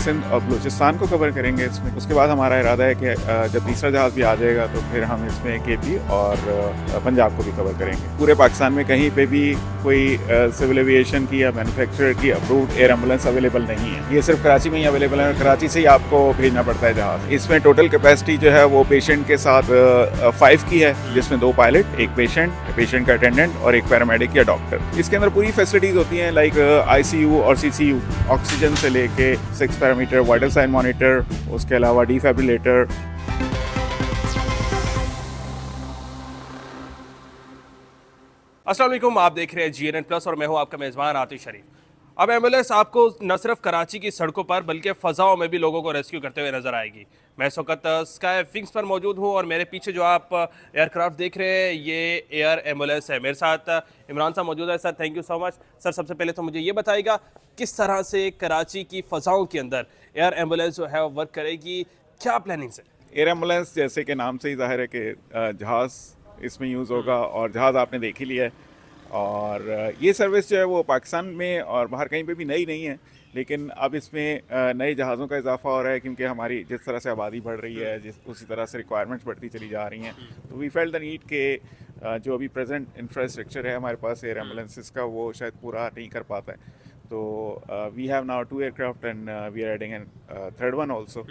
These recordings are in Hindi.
सिंध और बलूचिस्तान को कवर करेंगे इसमें। उसके बाद हमारा इरादा है कि जब तीसरा जहाज़ भी आ जाएगा तो फिर हम इसमें केपी और पंजाब को भी कवर करेंगे। पूरे पाकिस्तान में कहीं पे भी कोई सिविल एविएशन की या मैन्युफैक्चरर की अप्रूव्ड एयर एम्बुलेंस अवेलेबल नहीं है। ये सिर्फ कराची में ही अवेलेबल है और कराची से ही आपको भेजना पड़ता है जहाज़। इसमें टोटल कैपेसिटी जो है वो पेशेंट के साथ 5 की है, जिसमें 2 पायलट, एक पेशेंट का अटेंडेंट और एक पैरामेडिक या डॉक्टर। इसके अंदर पूरी फैसिलिटीज होती हैं लाइक आईसीयू और सीसीयू, ऑक्सीजन से लेके 6 पैरामीटर वाइटल साइन मॉनिटर, उसके अलावा डिफिब्रिलेटर। अस्सलाम वालेकुम, आप देख रहे हैं जीएनएन प्लस और मैं हूं आपका मेज़बान आतिश शरीफ। अब एम्बुलेंस आपको न सिर्फ कराची की सड़कों पर बल्कि फ़ज़ाओं में भी लोगों को रेस्क्यू करते हुए नज़र आएगी। मैं इस वक्त स्काई विंग्स पर मौजूद हूं और मेरे पीछे जो आप एयरक्राफ्ट देख रहे हैं ये एयर एम्बुलेंस है। मेरे साथ इमरान साहब मौजूद है। Sir thank you so much. Sir सबसे पहले तो मुझे ये बताइएगा किस तरह से कराची की फ़ज़ाओं के अंदर एयर एम्बुलेंस जो है वर्क करेगी, क्या प्लानिंग्स है? एयर एम्बुलेंस जैसे कि नाम से ही जाहिर है कि जहाज़ इसमें यूज़ होगा और जहाज़ आपने देख ही लिया है। और ये सर्विस जो है वो पाकिस्तान में और बाहर कहीं पे भी नई नहीं है, लेकिन अब इसमें नए जहाज़ों का इजाफा हो रहा है क्योंकि हमारी जिस तरह से आबादी बढ़ रही है उसी तरह से रिक्वायरमेंट्स बढ़ती चली जा रही हैं। तो वी फेल्ट द नीड के जो अभी प्रेजेंट इंफ्रास्ट्रक्चर है हमारे पास एयर एम्बुलेंसेस का वो शायद पूरा नहीं कर पाता है। तो we have now 2 aircraft and we are adding an third one also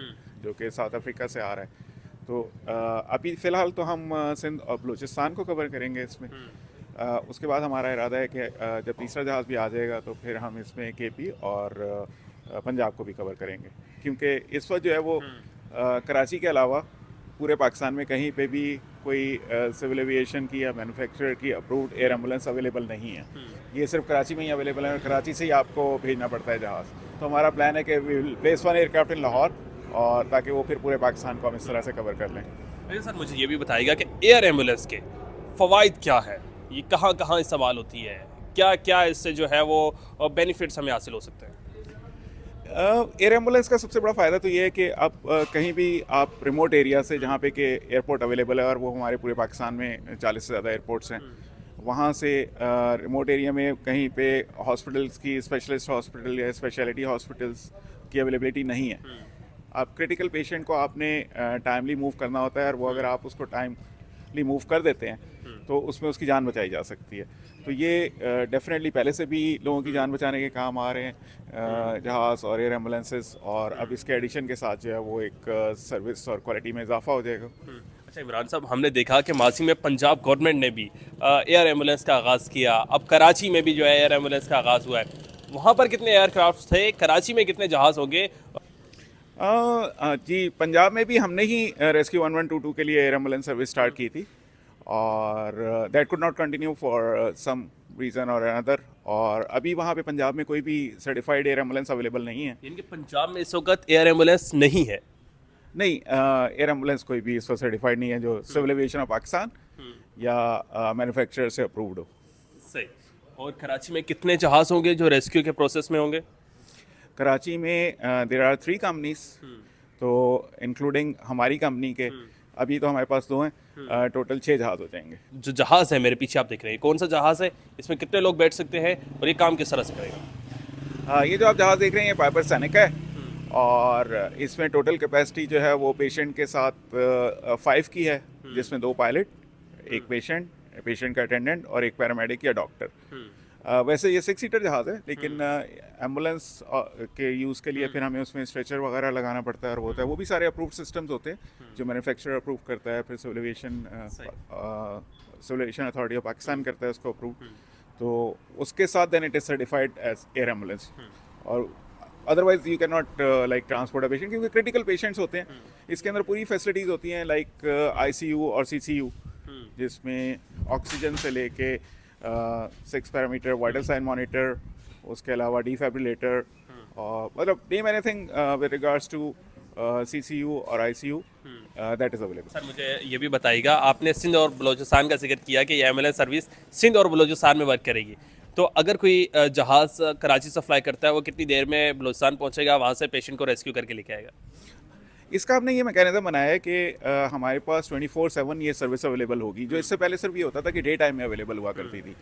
जो कि साउथ अफ्रीका से आ रहा है। तो अभी फ़िलहाल तो हम सिंध और बलूचिस्तान को कवर करेंगे इसमें। उसके बाद हमारा इरादा है कि जब तीसरा जहाज़ भी आ जाएगा तो फिर हम इसमें केपी और पंजाब को भी कवर करेंगे, क्योंकि इस वक्त जो है वो कराची के अलावा पूरे पाकिस्तान में कहीं पे भी कोई सिविल एविएशन की या मैन्युफैक्चरर की अप्रूव्ड एयर एम्बुलेंस अवेलेबल नहीं है। ये सिर्फ कराची में ही अवेलेबल है और कराची से ही आपको भेजना पड़ता है जहाज़। तो हमारा प्लान है कि वी विल प्लेस 1 एयरक्राफ्ट इन लाहौर और ताकि वो फिर पूरे पाकिस्तान को हम इस तरह से कवर कर लें। अच्छा सर, मुझे ये भी बताइएगा कि एयर एम्बुलेंस के फ़वाइद क्या है, ये कहाँ कहाँ इस्तेमाल होती है, क्या क्या इससे जो है वो बेनिफिट्स हमें हासिल हो सकते हैं? एयर एम्बुलेंस का सबसे बड़ा फ़ायदा तो ये है कि आप कहीं भी आप रिमोट एरिया से जहाँ पे कि एयरपोर्ट अवेलेबल है और वो हमारे पूरे पाकिस्तान में 40 से ज़्यादा एयरपोर्ट्स हैं, वहाँ से रिमोट एरिया में कहीं पे हॉस्पिटल्स की स्पेशलिस्ट हॉस्पिटल या स्पेशलिटी हॉस्पिटल्स की अवेलेबिलिटी नहीं है। आप क्रिटिकल पेशेंट को आपने टाइमली मूव करना होता है और वो अगर आप उसको टाइमली मूव कर देते हैं तो उसमें उसकी जान बचाई जा सकती है। तो ये डेफिनेटली पहले से भी लोगों की जान बचाने के काम आ रहे हैं जहाज़ और एयर एम्बुलेंसेस, और अब इसके एडिशन के साथ जो है वो एक सर्विस और क्वालिटी में इजाफा हो जाएगा। अच्छा इमरान साहब, हमने देखा कि मासी में पंजाब गवर्नमेंट ने भी एयर एम्बुलेंस का आगाज़ किया, अब कराची में भी जो है एयर एम्बुलेंस का आगाज़ हुआ है। वहाँ पर कितने एयरक्राफ्ट थे, कराची में कितने जहाज़ होंगे? जी, पंजाब में भी हमने ही रेस्क्यू 1122 के लिए एयर एम्बुलेंस सर्विस स्टार्ट की थी और that could not continue for some reason और अनदर, और अभी वहाँ पे पंजाब में कोई भी सर्टिफाइड एयर एम्बुलेंस अवेलेबल नहीं है। यानी कि पंजाब में इस वक्त एयर एम्बुलेंस नहीं है? नहीं, एयर एम्बुलेंस कोई भी इस वक्त सर्टिफाइड नहीं है जो सिविल एविएशन ऑफ पाकिस्तान या मैन्युफैक्चरर से अप्रूव्ड हो। सही। और कराची में कितने जहाज़ होंगे जो रेस्क्यू के प्रोसेस में होंगे? कराची में देयर आर 3 कंपनीज, तो इंक्लूडिंग हमारी कंपनी के अभी तो हमारे पास 2 हैं, टोटल 6 जहाज़ हो जाएंगे। जो जहाज़ है मेरे पीछे आप देख रहे हैं, कौन सा जहाज़ है, इसमें कितने लोग बैठ सकते हैं और ये काम किस तरह से करेगा? ये जो आप जहाज़ देख रहे हैं ये पाइपर सैनिक है और इसमें टोटल कैपेसिटी जो है वो पेशेंट के साथ 5 की है, जिसमें 2 पायलट, एक पेशेंट का अटेंडेंट और एक पैरामेडिक या डॉक्टर। वैसे ये 6 सीटर जहाज़ है, लेकिन एम्बुलेंस के यूज़ के लिए फिर हमें उसमें स्ट्रेचर वगैरह लगाना पड़ता है और वो होता है, वो भी सारे अप्रूव्ड सिस्टम्स होते हैं जो मैन्युफैक्चरर अप्रूव करता है, फिर civil aviation authority of Pakistan करता है उसको अप्रूव। तो उसके साथ then it is certified as air ambulance. और otherwise you can not like transport a patient, क्योंकि क्रिटिकल पेशेंट्स होते हैं। इसके अंदर पूरी फैसिलिटीज़ होती हैं लाइक आईसीयू और सीसीयू, जिसमें ऑक्सीजन से लेके 6 पैरामीटर वाइटल साइन मॉनिटर, उसके अलावा डिफिब्रिलेटर, और मतलब name anything with regards to CCU और ICU that is available. Sir मुझे ये भी बताइएगा, आपने सिंध और बलूचिस्तान का जिक्र किया कि ये एम्बुलेंस सर्विस सिंध और बलूचिस्तान में वर्क करेगी, तो अगर कोई जहाज़ कराची से फ्लाई करता है वो कितनी देर में बलूचिस्तान पहुंचेगा, वहाँ से पेशेंट को रेस्क्यू करके लेके आएगा? इसका हमने ये मैकेनिज्म बनाया है कि हमारे पास 24/7 ये सर्विस अवेलेबल होगी, जो इससे पहले सिर्फ ये होता था कि डे टाइम में अवेलेबल हुआ करती थी।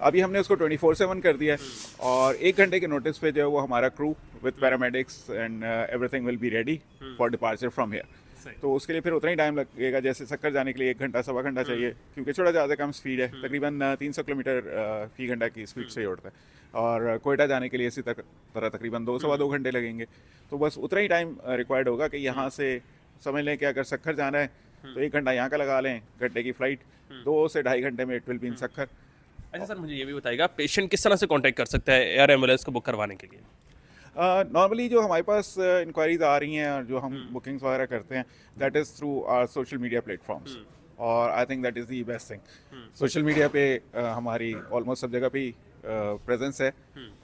अभी हमने उसको 24/7 कर दिया है और 1 घंटे के नोटिस पे जो है वो हमारा crew with paramedics and everything will be ready for departure from here. तो उसके लिए फिर उतना ही टाइम लगेगा, जैसे सक्कर जाने के लिए 1 घंटा सवा घंटा चाहिए, क्योंकि छोटा ज़्यादा कम स्पीड है, तकरीबन 300 किलोमीटर फी घंटा की स्पीड से ही उड़ता है। और कोयटा जाने के लिए इसी तरह तकरीबन 2 सवा 2 घंटे लगेंगे। तो बस उतना ही टाइम रिक्वायर्ड होगा कि यहाँ से समझ लें कि अगर सक्खर जाना है तो 1 घंटा यहाँ का लगा लें, घंटे की फ़्लाइट, 2 से 2.5 घंटे में it will be in Sukkur. अच्छा सर, मुझे ये भी बताइएगा, पेशेंट किस तरह से कांटेक्ट कर सकता है एयर एम्बुलेंस को बुक करवाने के लिए? नॉर्मली जो हमारे पास इंक्वायरीज आ रही हैं और जो हम बुकिंग्स वगैरह करते हैं, that is through our social media platforms, और I think that is the best thing. Social media पे हमारी ऑलमोस्ट सब जगह पे ही प्रेजेंस है,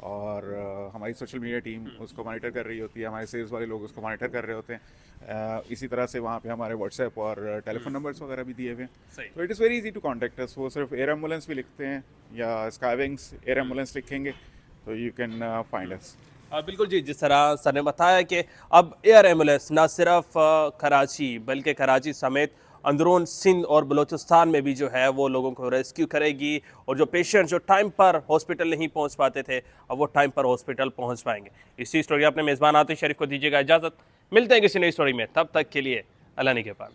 और हमारी सोशल मीडिया टीम उसको मॉनिटर कर रही होती है, हमारे सेल्स वाले लोग उसको मॉनिटर कर रहे होते हैं। इसी तरह से वहाँ पे हमारे व्हाट्सएप और टेलीफोन नंबर्स वगैरह भी दिए हुए सही। हैं, तो it is very easy to contact us. वो सिर्फ एयर एम्बुलेंस भी लिखते हैं या स्काईविंग्स एयर एम्बुलेंस लिखेंगे तो यू कैन फाइंड अस। बिल्कुल जी, जिस तरह सर ने बताया कि अब एयर एम्बुलेंस न सिर्फ कराची बल्कि कराची समेत अंदरून सिंध और बलूचिस्तान में भी जो है वो लोगों को रेस्क्यू करेगी, और जो पेशेंट जो टाइम पर हॉस्पिटल नहीं पहुंच पाते थे अब वो टाइम पर हॉस्पिटल पहुंच पाएंगे। इसी स्टोरी अपने मेज़बान आतिश शरीफ को दीजिएगा इजाज़त, मिलते हैं किसी नई स्टोरी में, तब तक के लिए अल्लाह निगहबान।